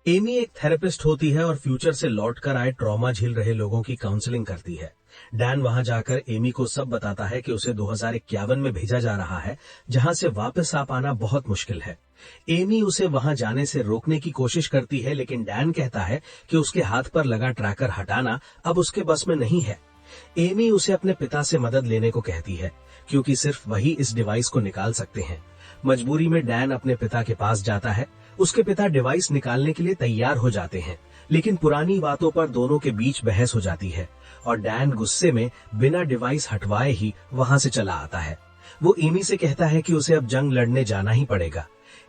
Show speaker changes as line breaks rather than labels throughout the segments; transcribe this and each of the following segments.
Amy एक therapist होती है और फ्यूचर से लौटकर आए ट्रॉमा झेल रहे लोगों की काउंसलिंग करती है। डैन वहां जाकर एमी को सब बताता है कि उसे 2051 में भेजा जा रहा है, जहां से वापस आ पाना बहुत मुश्किल है। एमी उसे वहां जाने से रोकने की कोशिश करती है, लेकिन डैन कहता है कि उसके हाथ पर लगा ट्रैकर हटाना अब उसके बस में नहीं है। एमी उसे अपने पिता से मदद लेने को कहती है, क्योंकि सिर्फ वही इस डिवाइस को निकाल सकते हैं। मजबूरी में डैन अपने पिता के पास जाता है। उसके पिता डिवाइस निकालने के लिए तैयार हो जाते हैं, लेकिन पुरानी बातों पर दोनों के बीच बहस हो जाती है और डैन गुस्से में बिना डिवाइस हटवाए ही वहां से चला आता है। वो एमी से कहता है कि उसे अब जंग लड़ने जाना ही पड़ेगा।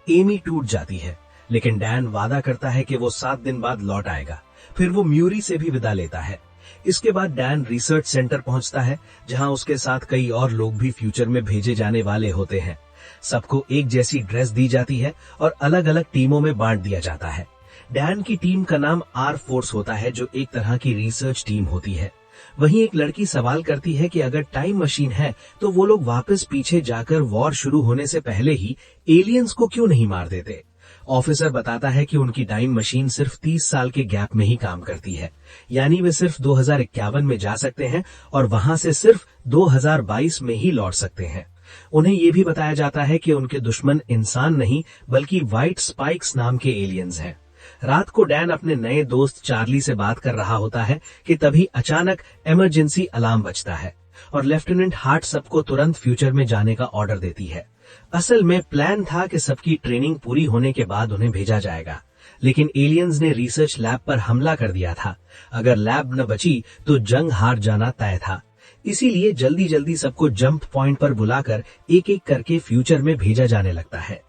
एमी टूट जाती है, लेकिन डैन वादा करता है कि वो 7 दिन बाद लौट आएगा। फिर वो म्यूरी से भी विदा लेता है। इसके बाद डैन रिसर्च सेंटर पहुंचता है, जहां उसके साथ कई और लोग भी फ्यूचर में भेजे जाने वाले होते हैं। सबको एक जैसी ड्रेस दी जाती है और अलग अलग टीमों में बांट दिया जाता है। डैन की टीम का नाम आर फोर्स होता है, जो एक तरह की रिसर्च टीम होती है। वहीं एक लड़की सवाल करती है कि अगर टाइम मशीन है तो वो लोग वापस पीछे जाकर वॉर शुरू होने से पहले ही एलियंस को क्यों नहीं मार देते। ऑफिसर बताता है कि उनकी टाइम मशीन सिर्फ 30 साल के गैप में ही काम करती है, यानी वे सिर्फ 2051 में जा सकते हैं और वहां से सिर्फ 2022 में ही लौट सकते हैं। उन्हें यह भी बताया जाता है कि उनके दुश्मन इंसान नहीं बल्कि व्हाइट स्पाइक्स नाम के एलियंस हैं। रात को डैन अपने नए दोस्त चार्ली से बात कर रहा होता है कि तभी अचानक इमरजेंसी अलार्म बजता है और लेफ्टिनेंट हार्ट सबको तुरंत फ्यूचर में जाने का ऑर्डर देती है। असल में प्लान था कि सबकी ट्रेनिंग पूरी होने के बाद उन्हें भेजा जाएगा, लेकिन एलियंस ने रिसर्च लैब पर हमला कर दिया था। अगर लैब न बची तो जंग हार जाना तय था। इसीलिए जल्दी जल्दी सबको जंप पॉइंट पर बुलाकर एक एक करके फ्यूचर में भेजा जाने लगता है।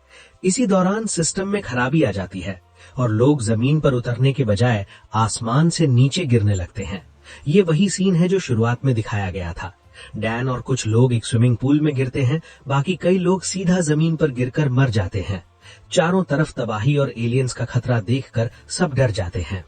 इसी दौरान सिस्टम में खराबी आ जाती है और लोग जमीन पर उतरने के बजाय आसमान से नीचे गिरने लगते हैं। ये वही सीन है जो शुरुआत में दिखाया गया था। डैन और कुछ लोग एक स्विमिंग पूल में गिरते हैं, बाकी कई लोग सीधा जमीन पर गिरकर मर जाते हैं। चारों तरफ तबाही और एलियंस का खतरा देखकर सब डर जाते हैं।